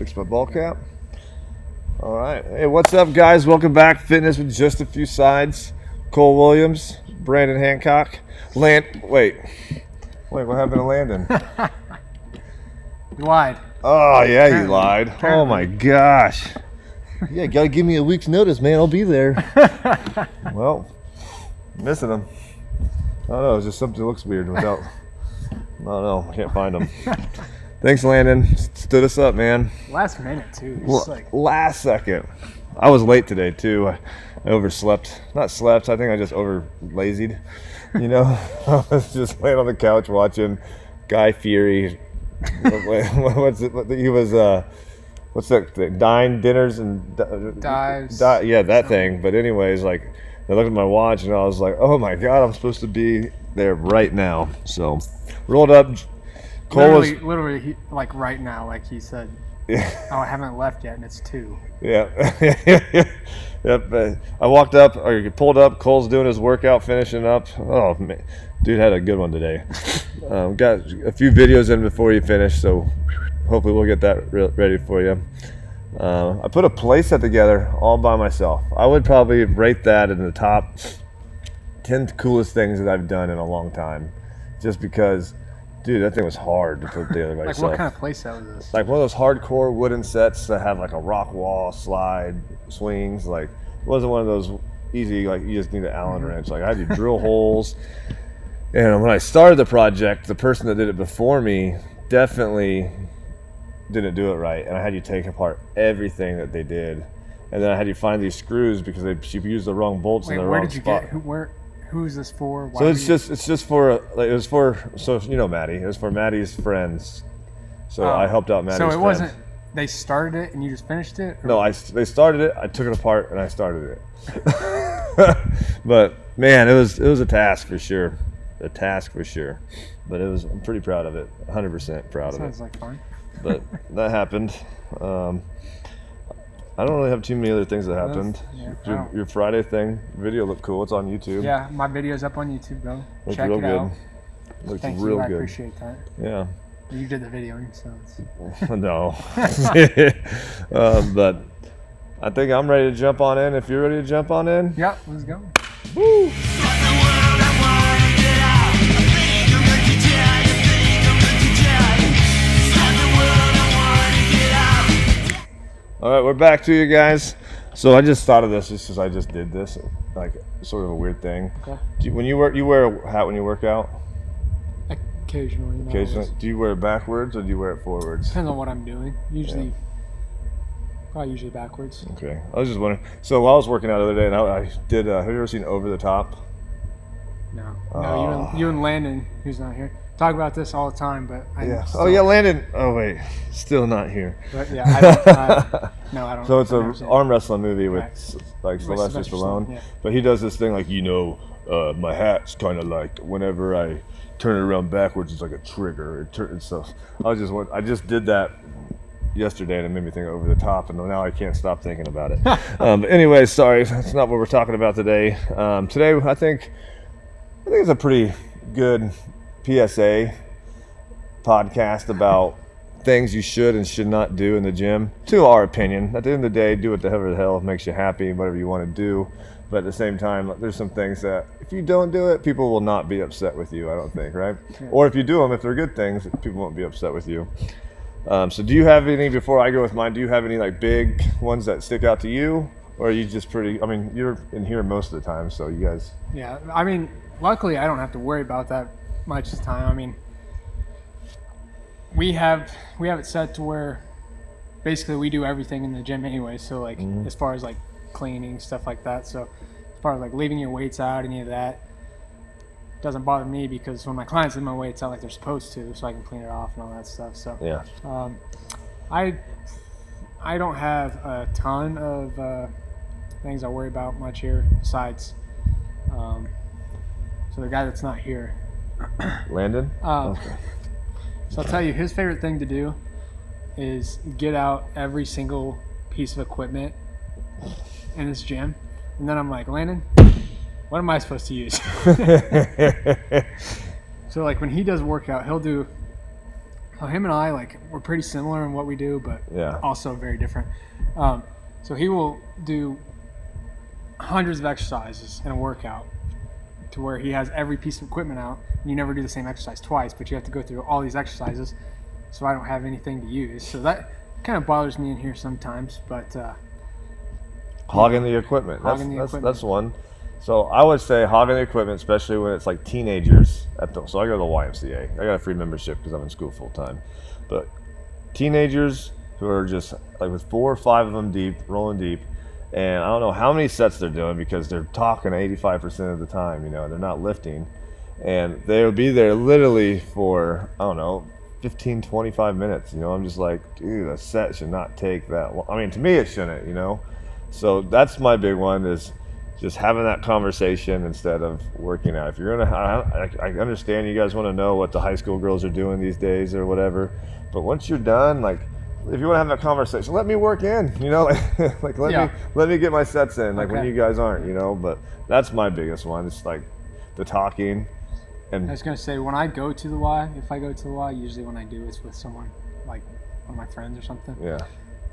fix my ball cap. All right. Hey, what's up, guys? Welcome back. Fitness with just a few sides. Cole Williams, Brandon Hancock. Wait, what happened to Landon? You lied. Oh, yeah, you lied. Oh, my gosh. Yeah, got to give me a week's notice, man. I'll be there. Well, missing him. I don't know. It's just something that looks weird without. I don't know. I can't find him. Thanks, Landon. Stood us up, man. Last minute, too. Last second. I was late today, too. I overslept. Not slept. I think I just over-lazied. You know? I was just laying on the couch watching Guy Fieri. What's it? He was, what's that thing? Dine, dinners, and... Dives. Yeah, that thing. But anyways, like, I looked at my watch, and I was like, oh, my God, I'm supposed to be there right now. So, rolled up... Literally, like right now, like he said. Yeah. Oh, I haven't left yet, and it's 2. Yeah. Yep. I walked up, or pulled up. Cole's doing his workout, finishing up. Oh, man. Dude had a good one today. Got a few videos in before he finished, so hopefully we'll get that ready for you. I put a play set together all by myself. I would probably rate that in the top 10 coolest things that I've done in a long time, just because... Dude, that thing was hard to put together by yourself. Like, what kind of play set was this? Like one of those hardcore wooden sets that have like a rock wall, slide, swings. Like, it wasn't one of those easy, like, you just need an Allen wrench. Like, I had to drill holes. And when I started the project, the person that did it before me definitely didn't do it right. And I had you take apart everything that they did. And then I had you find these screws because she used the wrong bolts in the wrong spot. Who's this for? Why so it's just for, like, it was for, so you know Maddie, it was for Maddie's friends. So I helped out Maddie's friends. So it wasn't, they started it and you just finished it? Or? No, they started it, I took it apart, and I started it. But man, it was a task for sure. But I'm pretty proud of it, 100% proud of it. Sounds like fun. But that happened. I don't really have too many other things that happened. Yeah, Your Friday thing, video looked cool. It's on YouTube. Yeah, my video's up on YouTube, though. Looks Check real it good. out. Looks Thank real you. I good. appreciate that. Yeah. You did the video, so it's... No. But I think I'm ready to jump on in. If you're ready to jump on in. Yeah, let's go. Woo! All right, we're back to you guys. So I just thought of this just because I just did this, like sort of a weird thing. Okay. You wear a hat when you work out? Occasionally. Occasionally. Do you wear it backwards or do you wear it forwards? Depends on what I'm doing. Probably usually backwards. Okay. I was just wondering. So while I was working out the other day, and I did. Have you ever seen Over the Top? No. No. You and Landon, who's not here, talk about this all the time, but Landon. Oh wait, still not here. But yeah, I don't. I don't. So it's an arm wrestling movie with with Sylvester Stallone. Yeah. But he does this thing like, my hat's kind of like whenever I turn it around backwards, it's like a trigger. So I just did that yesterday, and it made me think Over the Top, and now I can't stop thinking about it. But anyway, sorry, that's not what we're talking about today. Today, I think it's a pretty good PSA podcast about things you should and should not do in the gym. To our opinion, at the end of the day, do whatever the hell makes you happy, whatever you want to do. But at the same time, there's some things that if you don't do it, people will not be upset with you, I don't think, right? Yeah. Or if you do them, if they're good things, people won't be upset with you. So do you have any, before I go with mine, do you have any like big ones that stick out to you? Or are you just you're in here most of the time, so you guys... Yeah, luckily I don't have to worry about that much time. We have it set to where basically we do everything in the gym anyway, so like as far as like cleaning, stuff like that. So as far as like leaving your weights out, any of that doesn't bother me, because when my clients leave my weights out like they're supposed to, so I can clean it off and all that stuff. So yeah, I don't have a ton of things I worry about much here besides so the guy that's not here, Landon. Okay. So I'll tell you, his favorite thing to do is get out every single piece of equipment in this gym, and then I'm like, Landon, what am I supposed to use? So like when he does workout, he'll do Well, him and I, like, we're pretty similar in what we do, but Yeah. also very different. So he will do hundreds of exercises in a workout to where he has every piece of equipment out, and you never do the same exercise twice, but you have to go through all these exercises, so I don't have anything to use. So that kind of bothers me in here sometimes, but Hogging the equipment. That's one. So I would say hogging the equipment, especially when it's like teenagers. So I go to the YMCA. I got a free membership because I'm in school full time. But teenagers who are just like with 4 or 5 of them deep, rolling deep, and I don't know how many sets they're doing because they're talking 85% of the time. You know, they're not lifting, and they'll be there literally for, I don't know, 15, 25 minutes. You know, I'm just like, dude, a set should not take that long. I mean, to me, it shouldn't. You know, so that's my big one is just having that conversation instead of working out. If you're gonna, I understand you guys want to know what the high school girls are doing these days or whatever, but once you're done, like, if you want to have that conversation, let me work in, you know, like let me get my sets in, like when you guys aren't, you know. But that's my biggest one. It's like the talking. And I was gonna say, when I go to the Y, if I go to the Y, usually when I do, it's with someone, like one of my friends or something. Yeah.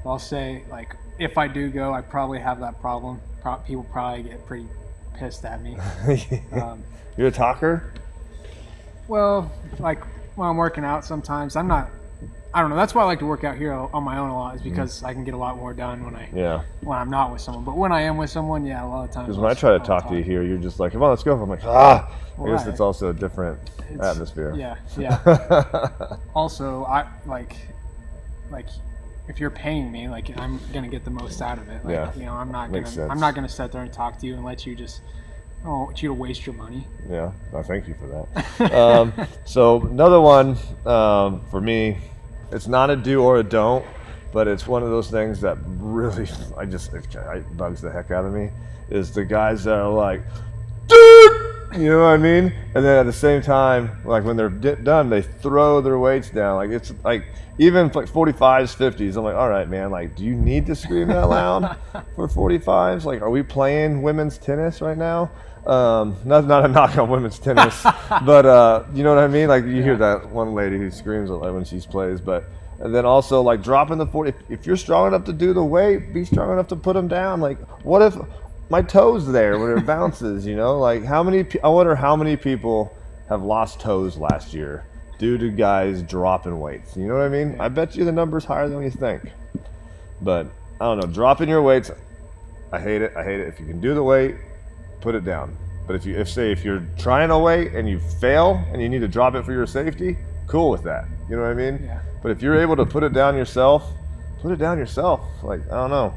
I'll say, like, if I do go, I probably have that problem. People probably get pretty pissed at me. You're a talker? Well, like, when I'm working out sometimes, I don't know. That's why I like to work out here on my own a lot, is because I can get a lot more done when I'm not with someone. But when I am with someone, yeah, a lot of times. Because when I try to talk to you here, you're just like, come on, let's go. I'm like, I guess right. it's also a different atmosphere. Yeah. Also, I like if you're paying me, like, I'm gonna get the most out of it. Like, you know, I'm not gonna sit there and talk to you and let you just. I don't want you to waste your money. Yeah, I thank you for that. So another one for me, it's not a do or a don't, but it's one of those things that really it bugs the heck out of me, is the guys that are like, dude, you know what I mean? And then at the same time, like when they're done, they throw their weights down. Like, it's like, even like 45s, 50s, I'm like, all right, man, like, do you need to scream that loud for 45s? Like, are we playing women's tennis right now? Not a knock on women's tennis, but you know what I mean? Like, you hear that one lady who screams like when she plays, and then also like dropping the 40. If you're strong enough to do the weight, be strong enough to put them down. Like, what if my toes there when it bounces? You know, like, I wonder how many people have lost toes last year due to guys dropping weights. You know what I mean? I bet you the number's higher than you think. But I don't know, dropping your weights, I hate it. If you can do the weight, put it down. But if you're trying a weight and you fail and you need to drop it for your safety, cool with that. You know what I mean? Yeah. But if you're able to put it down yourself, put it down yourself. Like, I don't know.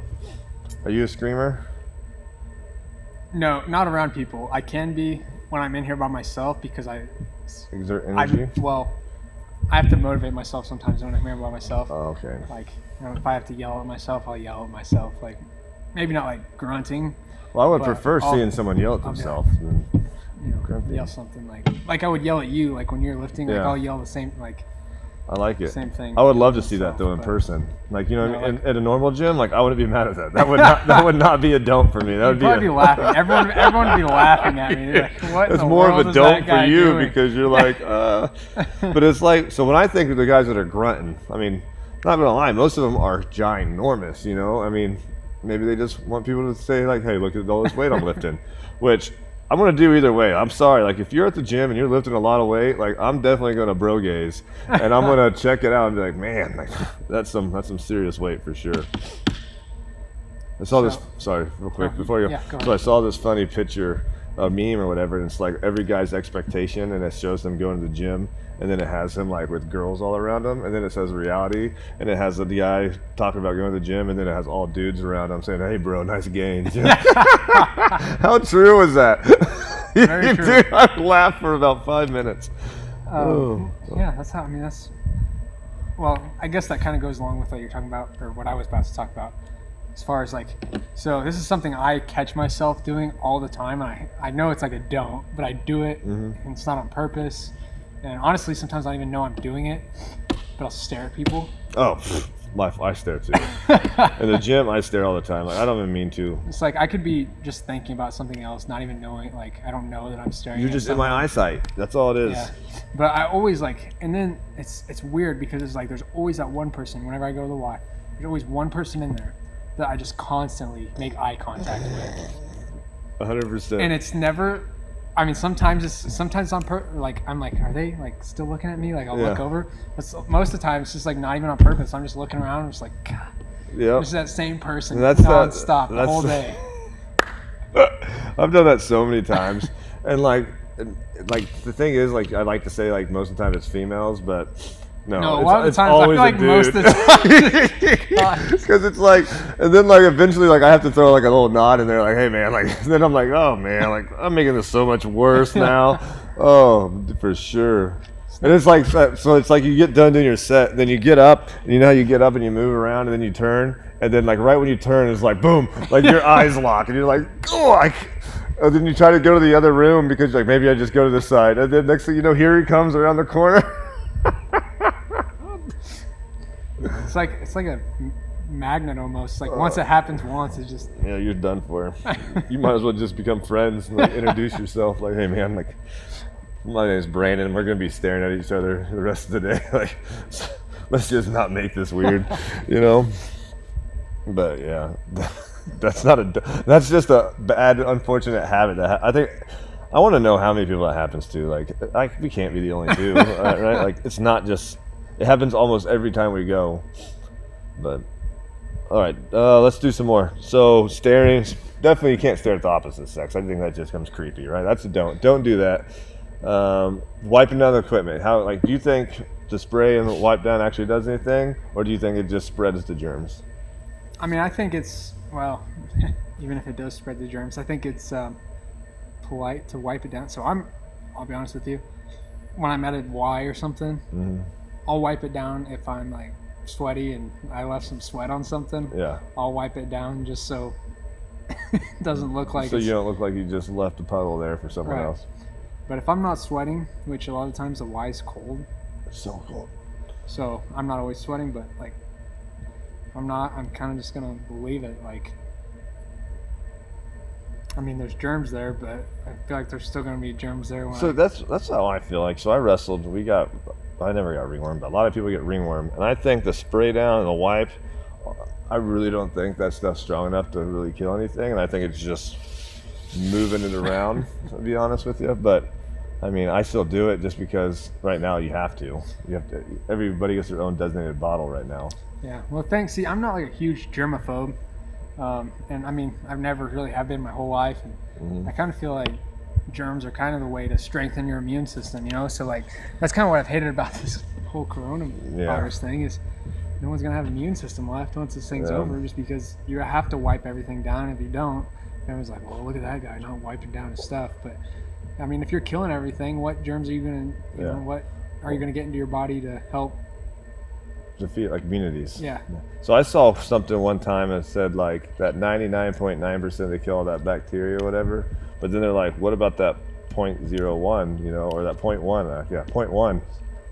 Are you a screamer? No, not around people. I can be when I'm in here by myself because I exert energy. I have to motivate myself sometimes when I'm here by myself. Oh, okay. Like, you know, if I have to yell at myself, I'll yell at myself. Like, maybe not like grunting. Well, I would prefer seeing someone yell at themselves than grunting. Yell something like I would yell at you, like when you're lifting. Like, I'll yell the same, like. I like it. Same thing. I would love to see that though in person. Like, you know, at a normal gym, like, I wouldn't be mad at that. That would not be a don't for me. That would be laughing. Everyone would be laughing at me. They're like, what? It's more of a don't for you because you're like, But it's like, so when I think of the guys that are grunting, I mean, not gonna lie, most of them are ginormous. You know, I mean, maybe they just want people to say like, hey, look at all this weight I'm lifting, which I'm going to do either way. I'm sorry. Like, if you're at the gym and you're lifting a lot of weight, like, I'm definitely going to bro gaze and I'm going to check it out and be like, man, like, that's some serious weight for sure. I saw this, sorry, real quick, before you go. So I saw this funny picture, a meme or whatever, and it's like every guy's expectation, and it shows them going to the gym, and then it has him like with girls all around him, and then it says reality, and it has the guy talking about going to the gym, and then it has all dudes around him saying, hey bro, nice gains. How true was that? Very true. Dude, I laughed for about 5 minutes. Yeah, that's how, I mean, well, I guess that kind of goes along with what you're talking about, or what I was about to talk about. As far as like, so this is something I catch myself doing all the time. And I know it's like a don't, but I do it, and it's not on purpose. And honestly, sometimes I don't even know I'm doing it, but I'll stare at people. Oh, I stare too. In the gym, I stare all the time. Like, I don't even mean to. It's like I could be just thinking about something else, not even knowing. Like, I don't know that I'm staring. You're just in my eyesight. That's all it is. Yeah. But I always like, and then it's weird because it's like there's always that one person whenever I go to the Y. There's always one person in there that I just constantly make eye contact with. 100%. And it's never. I mean, sometimes on like I'm like, are they like still looking at me? Like I'll look over, but most of the time it's just like not even on purpose. I'm just looking around. I'm just like, God, it's that same person nonstop the whole day. I've done that so many times, and like the thing is, like I like to say like most of the time it's females, but no, a lot of the times I feel like most of the time, because it's like, and then like eventually like I have to throw like a little nod, and they're like, hey man, like then I'm like, oh man, like I'm making this so much worse now. Oh, for sure. And it's like, so it's like you get done doing your set, then you get up, and you know how you get up and you move around, and then you turn, and then like right when you turn, it's like boom, like your eyes lock, and you're like, oh, and then you try to go to the other room because like maybe I just go to the side, and then next thing you know, here he comes around the corner. It's like a magnet almost. Like once it happens once, it's just you're done for. You might as well just become friends and like, introduce yourself. Like, hey man, like my name's Brandon. We're gonna be staring at each other the rest of the day. Like, let's just not make this weird, you know. But yeah, that's just a bad, unfortunate habit that I think. I want to know how many people that happens to. Like, we can't be the only two, right? Like, it's not just. It happens almost every time we go. But all right, let's do some more. So staring, definitely you can't stare at the opposite sex. I think that just comes creepy, right? That's a don't. Don't do that. Wiping down the equipment. How do you think the spray and the wipe down actually does anything, or do you think it just spreads the germs? I mean, I think it's even if it does spread the germs, I think it's polite to wipe it down. So I'll be honest with you, when I'm at a Y or something, I'll wipe it down if I'm like sweaty and I left some sweat on something. Yeah. I'll wipe it down just so it doesn't look like. So you don't look like you just left a puddle there for someone else. But if I'm not sweating, which a lot of times the Y's cold. It's so cold. So I'm not always sweating, but like if I'm not, I'm kind of just gonna believe it. Like, I mean, there's germs there, but I feel like there's still gonna be germs there. That's how I feel like. So I wrestled. I never got ringworm, but a lot of people get ringworm, and I think the spray down and the wipe, I really don't think that stuff's strong enough to really kill anything, and I think it's just moving it around. To be honest with you, but I mean, I still do it just because right now you have to. Everybody gets their own designated bottle right now. Yeah. Well, thanks. See, I'm not like a huge germaphobe, and I mean, I've never really have been my whole life, and I kind of feel like germs are kind of the way to strengthen your immune system, you know. So like that's kind of what I've hated about this whole coronavirus thing is no one's gonna have an immune system left once this thing's over, just because you have to wipe everything down. If you don't, everyone's like, well, look at that guy not wiping down his stuff. But I mean, if you're killing everything, what germs are you gonna you know, what are you gonna get into your body to help defeat, like, immunities? Yeah. So I saw something one time that said like that 99.9% they kill all that bacteria or whatever. But then they're like, what about that 0.01, you know, or that 0.1? 0.1,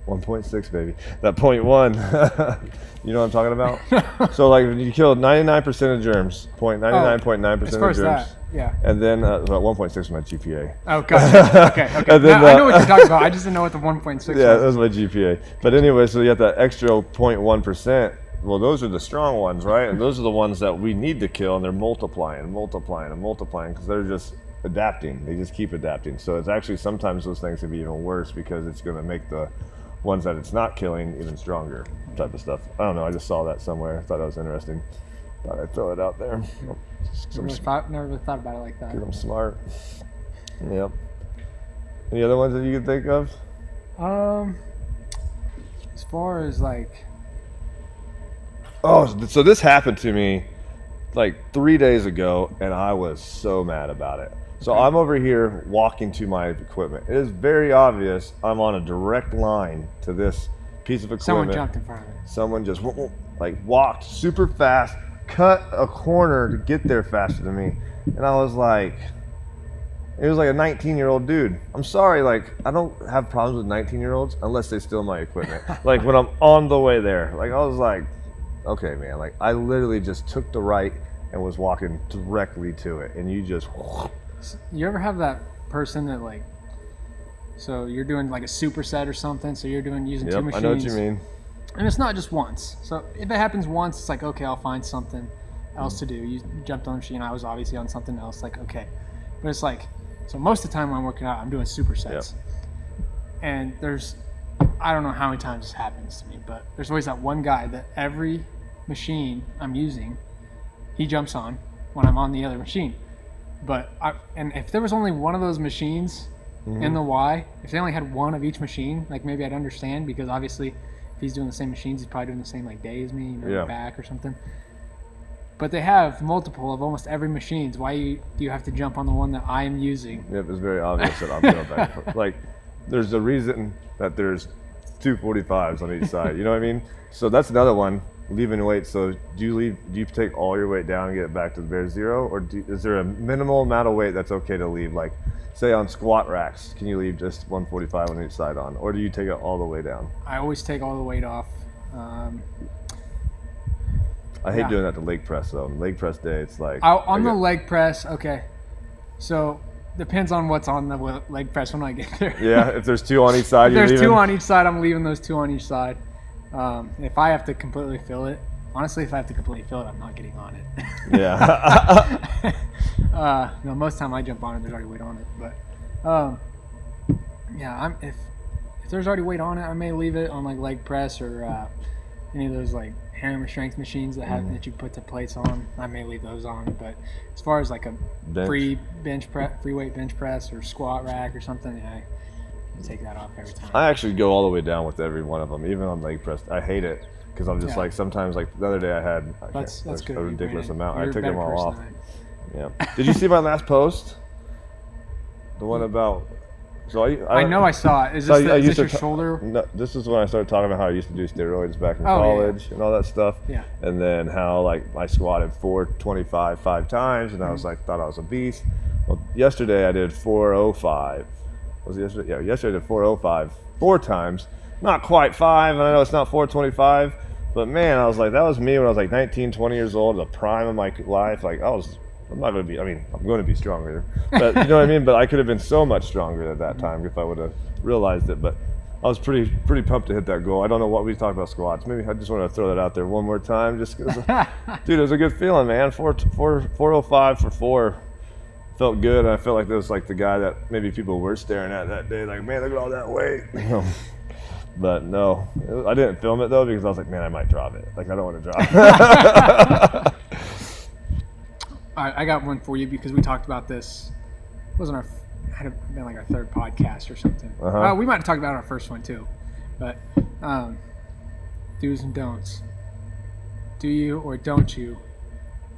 1.6, baby. That 0.1, you know what I'm talking about? So like you killed 99% of germs, 99.9% of germs. That, yeah. And then 1.6 was my GPA. Oh, gotcha. Okay. And then, I know what you're talking about. I just didn't know what the 1.6 was. Yeah, that was my GPA. But anyway, so you have that extra 0.1%. Well, those are the strong ones, right? And those are the ones that we need to kill, and they're multiplying because they're just adapting. They just keep adapting. So it's actually sometimes those things can be even worse because it's going to make the ones that it's not killing even stronger, type of stuff. I don't know. I just saw that somewhere. I thought that was interesting. Thought I'd throw it out there. Never really thought about it like that. Because I'm smart. Yep. Any other ones that you can think of? As far as like. Oh, so this happened to me like 3 days ago, and I was so mad about it. So I'm over here walking to my equipment. It is very obvious I'm on a direct line to this piece of equipment. Someone jumped in front of it. Someone just like walked super fast, cut a corner to get there faster than me. And I was like, it was like a 19-year-old dude. I'm sorry, like I don't have problems with 19-year-olds unless they steal my equipment. Like when I'm on the way there, like I was like, okay, man, like I literally just took the right and was walking directly to it, and you just. You ever have that person that like So you're doing like a superset or something. So you're using two machines. I know what you mean. And it's not just once. So if it happens once, it's like, okay, I'll find something else to do. You jumped on the machine. I was obviously on something else. Like, okay. But it's like, so most of the time when I'm working out, I'm doing supersets. And I don't know how many times this happens to me, but there's always that one guy that every machine I'm using, he jumps on when I'm on the other machine. But and if there was only one of those machines in the Y, if they only had one of each machine, like maybe I'd understand, because obviously if he's doing the same machines, he's probably doing the same like day as me, back or something. But they have multiple of almost every machines. Why do you have to jump on the one that I'm using? Yep, it's very obvious that I'm going back and forth. Like, there's a reason that there's 245s on each side. You know what I mean? So that's another one. Leaving weight. So do you take all your weight down and get it back to the bare zero, or is there a minimal amount of weight that's okay to leave? Like, say on squat racks, can you leave just 145 on each side on, or do you take it all the way down? I always take all the weight off. I hate doing that to leg press though. Leg press day, it's like on the leg press. Okay, so depends on what's on the leg press when I get there. Yeah, if there's two on each side, if there's two on each side, I'm leaving those two on each side. If I have to completely fill it, honestly, if I have to completely fill it, I'm not getting on it. Yeah. No, most of the time I jump on it, there's already weight on it. But yeah, if there's already weight on it, I may leave it on like leg press or any of those like hammer strength machines that you put the plates on. I may leave those on. But as far as like a free weight bench press or squat rack or something, I take that off every time. I actually go all the way down with every one of them, even on leg press. I hate it because I'm just like, sometimes, like the other day I had that's good, a ridiculous amount. You're I took them all off. Yeah. Did you see my last post? The one about. So I know I saw it. Is this your shoulder? No, this is when I started talking about how I used to do steroids back in college and all that stuff. Yeah. And then how like I squatted 425 5 times, and I was like, thought I was a beast. Well, yesterday I did 405. Was it yesterday? Yeah, yesterday I did 405 4 times. Not quite 5, and I know it's not 425, but man, I was like, that was me when I was like 19, 20 years old, the prime of my life. Like I'm not going to be, I'm going to be stronger, but you know what I mean? But I could have been so much stronger at that time if I would have realized it. But I was pretty pumped to hit that goal. I don't know what we talked about squats. Maybe I just want to throw that out there one more time, just because, dude, it was a good feeling, man. 405 for 4 felt good. And I felt like that was like the guy that maybe people were staring at that day, like, man, look at all that weight. But no, I didn't film it though because I was like, man, I might drop it. Like, I don't want to drop it. All right, I got one for you because we talked about this. It wasn't had been like our third podcast or something. We might have talked about our first one too. But do's and don'ts. Do you or don't you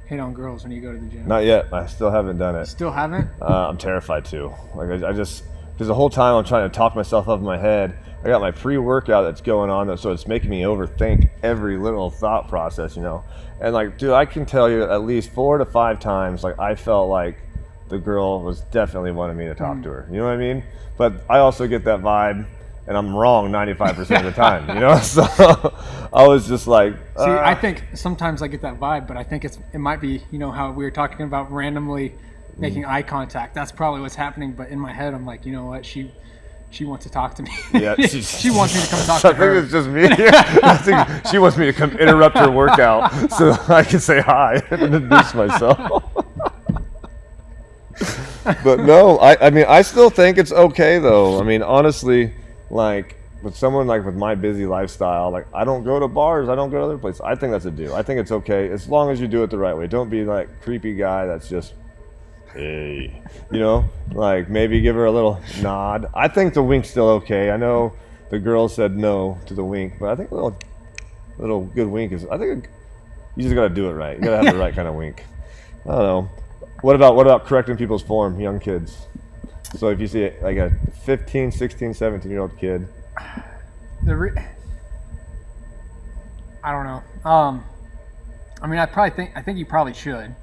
hit on girls when you go to the gym? Not yet. I still haven't done it. Still haven't? I'm terrified to. Like I just, because the whole time I'm trying to talk myself up in my head. I got my pre-workout that's going on, so it's making me overthink every little thought process, you know. And like, dude, I can tell you at least 4 to 5 times, like I felt like the girl was definitely wanting me to talk to her. You know what I mean? But I also get that vibe, and I'm wrong 95% of the time, you know. So I was just like, see, I think sometimes I get that vibe, but I think it might be, you know, how we were talking about randomly making eye contact. That's probably what's happening. But in my head, I'm like, you know what, she wants to talk to me. Yeah, she wants me to come talk to her. I think it's just me. I think she wants me to come interrupt her workout so I can say hi and introduce myself. But no, I mean, I still think it's okay though. I mean, honestly, like with someone like with my busy lifestyle, like I don't go to bars, I don't go to other places. I think that's a do. I think it's okay as long as you do it the right way. Don't be like creepy guy that's just, hey, you know, like maybe give her a little nod. I think the wink's still okay. I know the girl said no to the wink, but I think a little good wink is, I think you just got to do it right. You got to have the right kind of wink. I don't know. What about correcting people's form, young kids? So if you see like a 15, 16, 17-year-old kid. I don't know. I mean, I think you probably should.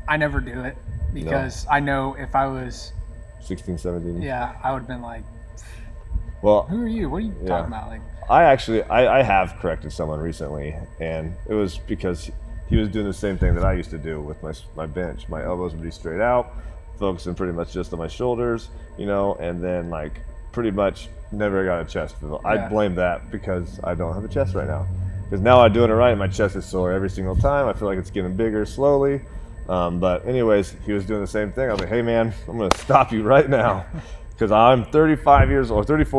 I never do it because I know if I was 16, 17. Yeah, I would have been like, well, who are you? What are you talking about? Like, I have corrected someone recently, and it was because he was doing the same thing that I used to do with my bench. My elbows would be straight out, focusing pretty much just on my shoulders, and then like pretty much never got a chest feel. I blame that because I don't have a chest right now. Because now I'm doing it right, my chest is sore every single time. I feel like it's getting bigger slowly. But anyways, he was doing the same thing. I was like, hey man, I'm gonna stop you right now because I'm 34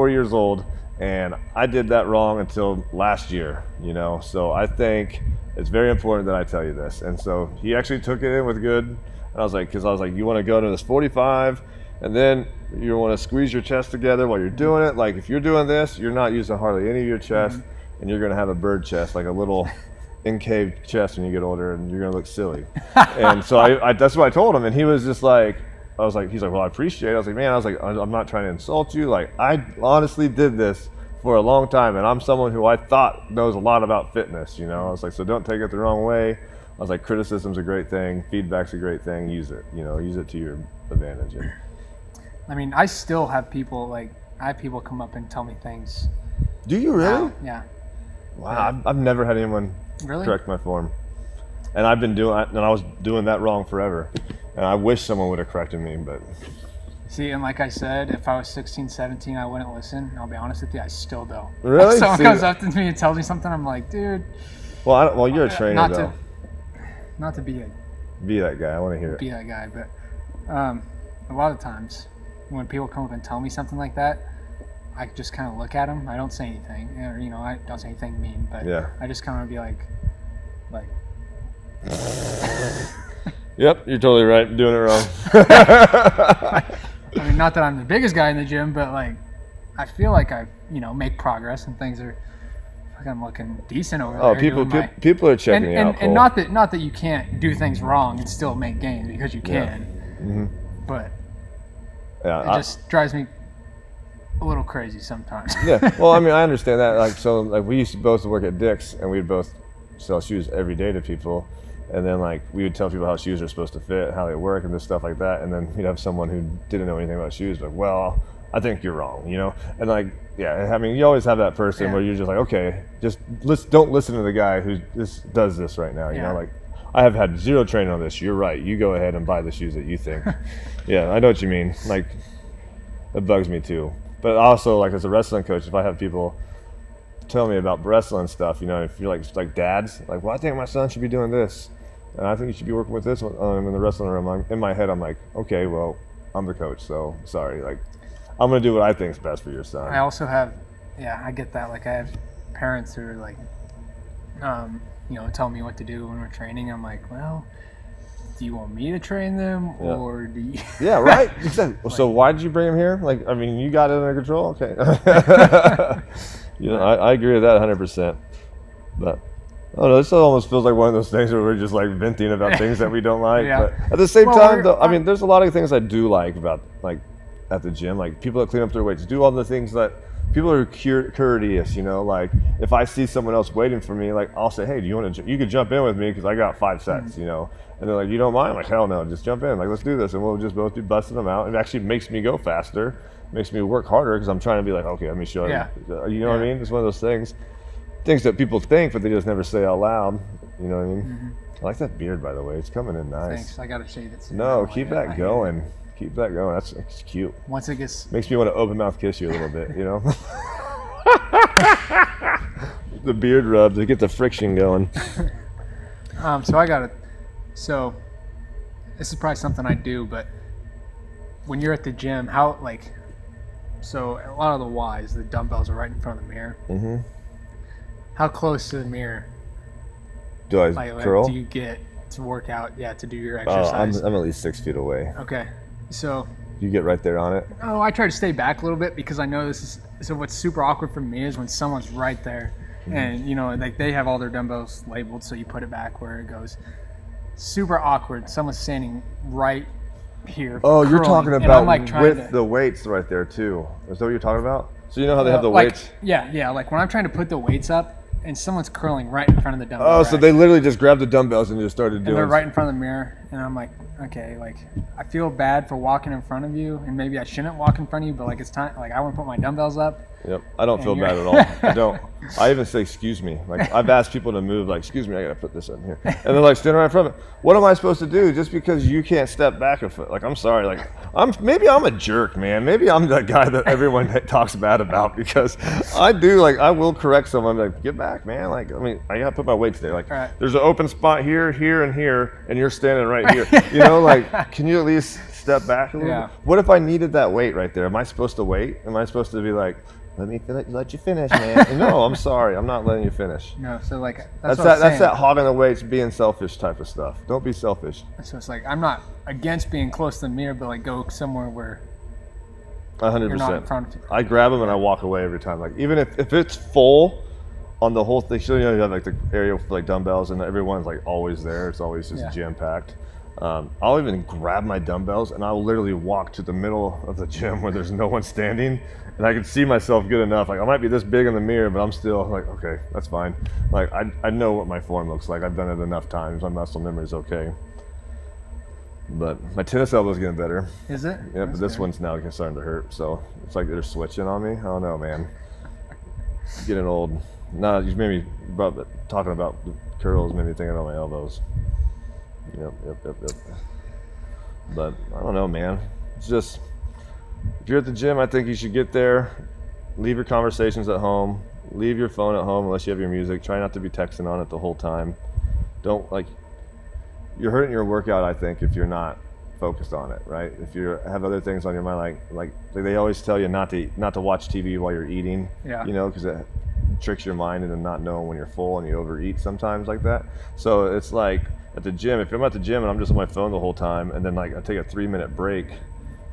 years old, and I did that wrong until last year, So I think it's very important that I tell you this. And so he actually took it in with good. And I was like, you want to go to this 45, and then you want to squeeze your chest together while you're doing it. Like if you're doing this, you're not using hardly any of your chest, and you're gonna have a bird chest, like a little incaved chest when you get older, and you're gonna look silly. And so I that's what I told him, and he was just like, he's like, well, I appreciate it. I was like, man, I'm not trying to insult you. Like I honestly did this for a long time, and I'm someone who I thought knows a lot about fitness. I was like, so don't take it the wrong way. I was like, criticism's a great thing, feedback's a great thing. Use it, use it to your advantage. And I mean, I still have people come up and tell me things. Do you really? Yeah. Wow, I've never had anyone correct my form, and I was doing that wrong forever, and I wish someone would have corrected me, but. See, and like I said, if I was 16, 17, I wouldn't listen. I'll be honest with you, I still don't. Really? If someone comes up to me and tells me something, I'm like, dude. Well, you're a trainer, though. Not to be that guy. I want to hear it. Be that guy, but a lot of times when people come up and tell me something like that, I just kind of look at them. I don't say anything, or I don't say anything mean, but I just kind of be like. Yep, you're totally right. I'm doing it wrong. I mean, not that I'm the biggest guy in the gym, but like, I feel like I, make progress and things are. I'm looking decent over there. Oh, people are checking you out. And not that you can't do things wrong and still make gains, because you can. Yeah. Mm-hmm. But it just drives me a little crazy sometimes. Yeah. Well, I mean, I understand that. Like, we used to both work at Dick's, and we'd both sell shoes every day to people. And then, like, we would tell people how shoes are supposed to fit, how they work, and this stuff like that. And then you'd have someone who didn't know anything about shoes, but, well, I think you're wrong, And, like, yeah, I mean, you always have that person where you're just like, okay, don't listen to the guy who does this right now, Like, I have had zero training on this. You're right. You go ahead and buy the shoes that you think. Yeah, I know what you mean. Like, it bugs me too. But also, like, as a wrestling coach, if I have people tell me about wrestling stuff, if you're like dads, like, well, I think my son should be doing this, and I think you should be working with this one in the wrestling room. In my head, I'm like, okay, well, I'm the coach, so sorry. Like, I'm gonna do what I think is best for your son. I also have, I get that. Like, I have parents who are like, tell me what to do when we're training. I'm like, well, do you want me to train them, or do you? Yeah, right. Exactly. So why did you bring him here? Like, I mean, you got it under control. Okay. I agree with that 100%. But I don't know, this almost feels like one of those things where we're just like venting about things that we don't like. But at the same time, though, I mean, there's a lot of things I do like about, like, at the gym, like people that clean up their weights, do all the things that people are courteous, like if I see someone else waiting for me, like I'll say, hey, you could jump in with me because I got 5 sets, and they're like, you don't mind? I'm like, hell no, just jump in, like let's do this, and we'll just both be busting them out. It actually makes me go faster, makes me work harder because I'm trying to be like, okay, let me show you. What I mean? It's one of those things that people think but they just never say out loud. You know what I mean? Mm-hmm. I like that beard, by the way. It's coming in nice. Thanks. I gotta shave it. No, keep that going. Keep that going. That's cute. Once it gets... Makes me want to open mouth kiss you a little bit, The beard rub to get the friction going. So this is probably something I do, but when you're at the gym, so a lot of the Ys, the dumbbells are right in front of the mirror. Mm-hmm. How close to the mirror do I curl? Do you get to work out, to do your exercise? I'm at least 6 feet away. Okay. So you get right there on it? Oh, I try to stay back a little bit because I know so what's super awkward for me is when someone's right there, and like they have all their dumbbells labeled, so you put it back where it goes. Super awkward. Someone's standing right here. Oh, you're talking about with the weights right there too. Is that what you're talking about? So you know how they have the weights? Yeah. Like when I'm trying to put the weights up and someone's curling right in front of the dumbbell. Oh, so they literally just grabbed the dumbbells and just started doing. And they're right in front of the mirror, and I'm like, okay, like I feel bad for walking in front of you, and maybe I shouldn't walk in front of you, but like it's time. Like I want to put my dumbbells up. Yep, I don't feel bad at all. I don't. I even say, excuse me. Like, I've asked people to move, like, excuse me, I got to put this in here. And they're like, standing right in front of it. What am I supposed to do just because you can't step back a foot? Like, I'm sorry. Like, maybe I'm a jerk, man. Maybe I'm the guy that everyone talks bad about because I will correct someone. Like, get back, man. Like, I mean, I got to put my weights there. Like, right. There's an open spot here, here, and here, and you're standing right here. You know, like, can you at least step back a little bit? What if I needed that weight right there? Am I supposed to wait? Am I supposed to be like, let you finish, man? No, I'm sorry. I'm not letting you finish. No, so like that's that hogging the weights, being selfish type of stuff. Don't be selfish. So it's like I'm not against being close to the mirror, but like go somewhere where 100%. I grab them and I walk away every time. Like even if it's full on the whole thing, so you know you have like the area for like dumbbells and everyone's like always there. It's always just jam packed. I'll even grab my dumbbells and I'll literally walk to the middle of the gym where there's no one standing and I can see myself good enough. Like I might be this big in the mirror, but I'm still like, okay, that's fine. Like I know what my form looks like. I've done it enough times. My muscle memory is okay. But my tennis elbow's getting better. Is it? Yeah, but this one's now starting to hurt. So it's like they're switching on me. I don't know, man. Getting old. No, you made me talking about curls made me think about my elbows. Yep. But I don't know, man. It's just, if you're at the gym, I think you should get there, leave your conversations at home, leave your phone at home unless you have your music. Try not to be texting on it the whole time. You're hurting your workout, I think, if you're not focused on it, right? If you have other things on your mind, like they always tell you not to watch TV while you're eating, you know, because it tricks your mind into not knowing when you're full and you overeat sometimes like that. So it's like at the gym, if I'm at the gym and I'm just on my phone the whole time and then like I take a 3-minute break,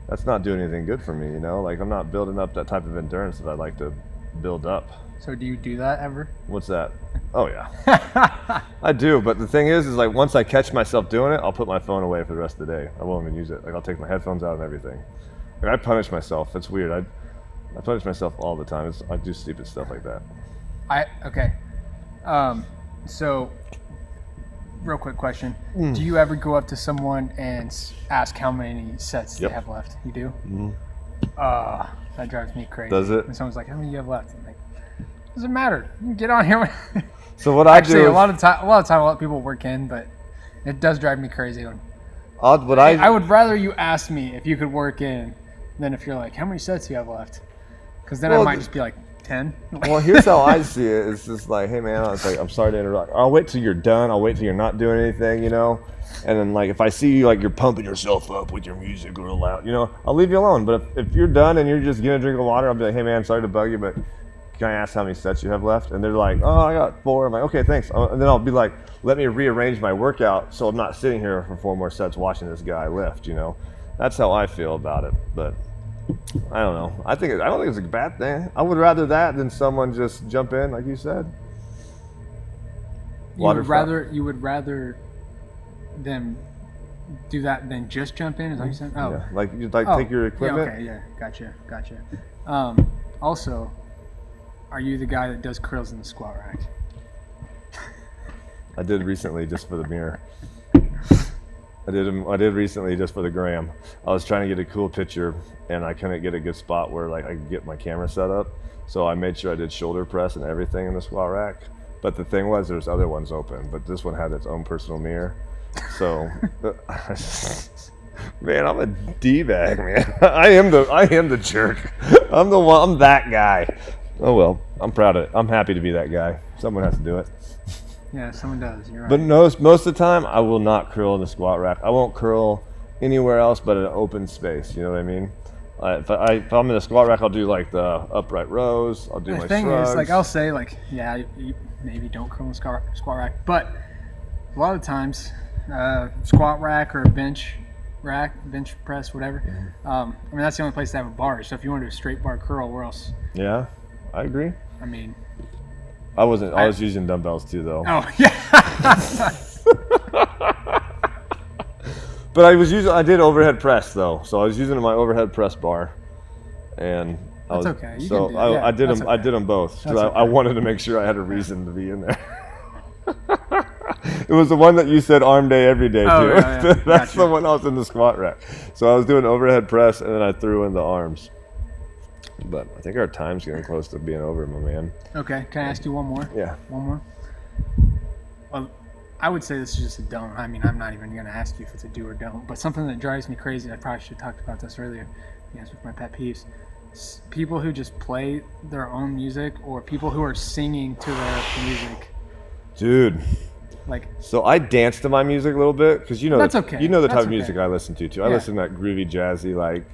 that's not doing anything good for me, you know? Like I'm not building up that type of endurance that I like to build up. So do you do that ever? What's that? Oh yeah. I do, but the thing is like once I catch myself doing it, I'll put my phone away for the rest of the day. I won't even use it. Like I'll take my headphones out and everything. Like, I punish myself. It's weird. I punish myself all the time. I do stupid stuff like that. Okay. So real quick question. Do you ever go up to someone and ask how many sets they have left? You do? Mm-hmm. That drives me crazy. Does it? When someone's like, how many do you have left? I'm like, doesn't matter. You can get on here. So what I do is, a lot of time a lot of people work in, but it does drive me crazy. I would rather you ask me if you could work in than if you're like, how many sets do you have left? Because then I might just be like, 10. Well, here's how I see it. It's just like, hey man, it's like, I'm sorry to interrupt. I'll wait till you're done. I'll wait till you're not doing anything, you know. And then like if I see you like you're pumping yourself up with your music real loud, you know, I'll leave you alone. But if you're done and you're just getting a drink of water, I'll be like, hey man, sorry to bug you, but can I ask how many sets you have left? And they're like, oh, I got 4. I'm like, okay, thanks. And then I'll be like, let me rearrange my workout so I'm not sitting here for 4 more sets watching this guy lift, you know. That's how I feel about it. But I don't know. I don't think it's a bad thing. I would rather that than someone just jump in, like you said. You would rather them do that than just jump in? Is that what you said? Oh, yeah. Like you'd take your equipment. Yeah, okay, yeah, gotcha. Also, are you the guy that does curls in the squat rack? I did recently just for the mirror. I did recently just for the gram. I was trying to get a cool picture and I couldn't get a good spot where like I could get my camera set up. So I made sure I did shoulder press and everything in the squat rack. But the thing was there's other ones open, but this one had its own personal mirror. So man, I'm a D-bag, man. I am the jerk. I'm that guy. Oh well, I'm proud of it. I'm happy to be that guy. Someone has to do it. Yeah, someone does. You're right. But most of the time, I will not curl in the squat rack. I won't curl anywhere else but an open space. You know what I mean? If I'm in the squat rack, I'll do like the upright rows. I'll do my shrugs. The thing is, like I'll say, like, yeah, you maybe don't curl in the squat rack, but a lot of times, squat rack or bench press, whatever. I mean, that's the only place to have a bar. So if you want to do a straight bar curl, where else? Yeah, I agree. I mean, I was using dumbbells too, though. Oh yeah. But I did overhead press though, so I was using my overhead press bar, and that's okay. You so can do I did them. Okay. I did them both because I wanted to make sure I had a reason to be in there. It was the one that you said arm day every day too. Yeah. That's the one I was in the squat rack. So I was doing overhead press and then I threw in the arms. But I think our time's getting close to being over, my man. Okay. Can I ask you one more? Yeah. One more. Well, I would say this is just a don't. I mean, I'm not even going to ask you if it's a do or don't. But something that drives me crazy, I probably should have talked about this earlier. Yes, with my pet peeves. People who just play their own music or people who are singing to their music. Dude. Like, so I dance to my music a little bit because that's okay. You know the type That's of music okay. I listen to too. I listen to that groovy, jazzy, like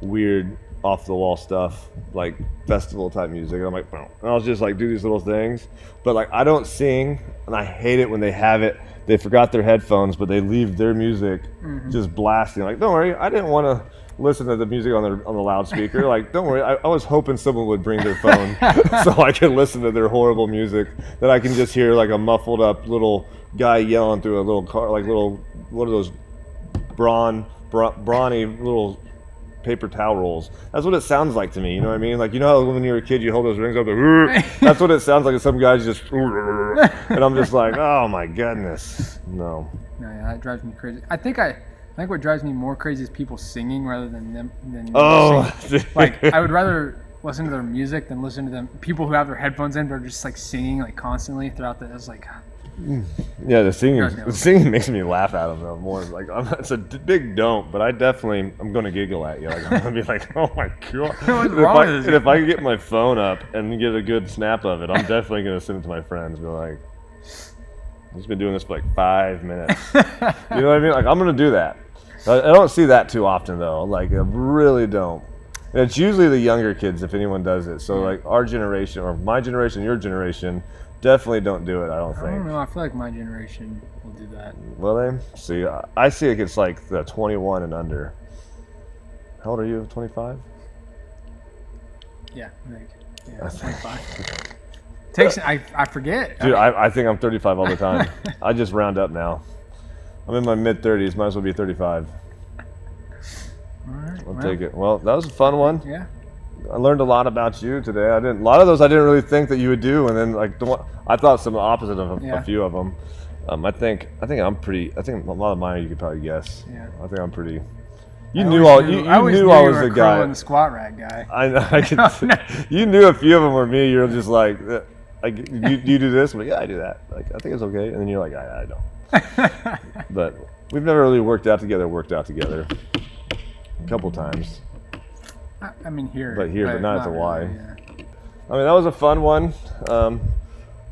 weird, off the wall stuff, like festival type music. And I'm like, boom. And I'll just like do these little things, but like I don't sing, and I hate it when they have it. They forgot their headphones, but they leave their music just blasting. Like, don't worry, I didn't want to listen to the music on the loudspeaker. Like, don't worry, I was hoping someone would bring their phone so I could listen to their horrible music that I can just hear like a muffled up little guy yelling through a little car, like what are those brawny little paper towel rolls. That's what it sounds like to me. You know what I mean? Like, you know how when you're a kid you hold those rings up, that's what it sounds like. Some guys just, and I'm just like, oh my goodness, no. No, yeah, that drives me crazy. I think what drives me more crazy is people singing rather than them singing. Like, I would rather listen to their music than listen to them. People who have their headphones in but are just like singing like constantly throughout the. It's like. Yeah, the singing makes me laugh at them though more. Like it's a big don't, but I'm gonna giggle at you. Like I'm gonna be like, oh my god. If I can get my phone up and get a good snap of it, I'm definitely gonna send it to my friends. Be like, I've just been doing this for like 5 minutes. You know what I mean? Like I'm gonna do that. I don't see that too often though. Like I really don't. And it's usually the younger kids if anyone does it. So like our generation or my generation, your generation. Definitely don't do it, I don't think. I don't know. I feel like my generation will do that. Will they? See, I see it's like the 21 and under. How old are you? 25? Yeah, I think. 25. I forget. Dude, I think I'm 35 all the time. I just round up now. I'm in my mid-30s. Might as well be 35. All right. I'll take it. Well, that was a fun one. Yeah. I learned a lot about you today. A lot of those I didn't really think that you would do, and then like I thought some opposite of a few of them. I think a lot of mine you could probably guess. Yeah. I think I'm pretty. You knew I was the guy. And the squat rack guy. I know. You knew a few of them were me. You're just like you do this? I'm like, yeah, I do that. Like I think it's okay, and then you're like, I don't. But we've never really worked out together. A couple times. I mean here, but not at the Y. Really, yeah. I mean that was a fun one,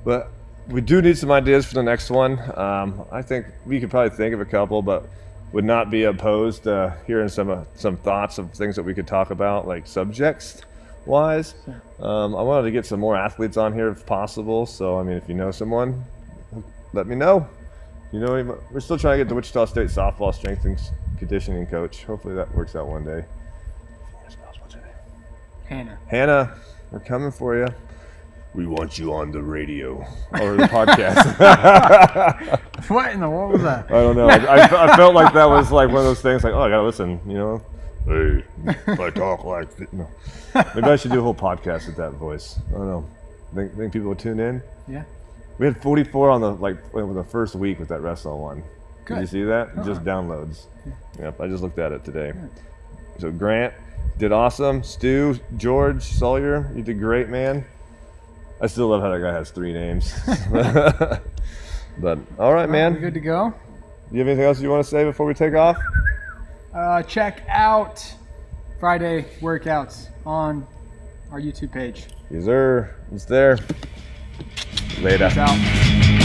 but we do need some ideas for the next one. I think we could probably think of a couple, but would not be opposed to hearing some thoughts of things that we could talk about, like subjects wise. Sure. I wanted to get some more athletes on here if possible. So I mean, if you know someone, let me know. You know, we're still trying to get the Wichita State softball strength and conditioning coach. Hopefully that works out one day. Hannah, we're coming for you. We want you on the radio or the podcast. What in the world was that? I don't know. I felt like that was like one of those things like, oh, I gotta listen, you know? Hey, if I talk like this. No. Maybe I should do a whole podcast with that voice. I don't know. Think people would tune in? Yeah. We had 44 on the first week with that wrestling one. Good. Did you see that? Just downloads. Yep, I just looked at it today. So Grant did awesome. Stu, George, Sawyer, you did great, man. I still love how that guy has 3 names. But all right, man. We're good to go. Do you have anything else you want to say before we take off? Check out Friday workouts on our YouTube page. Yes, sir. It's there. Later. Peace out.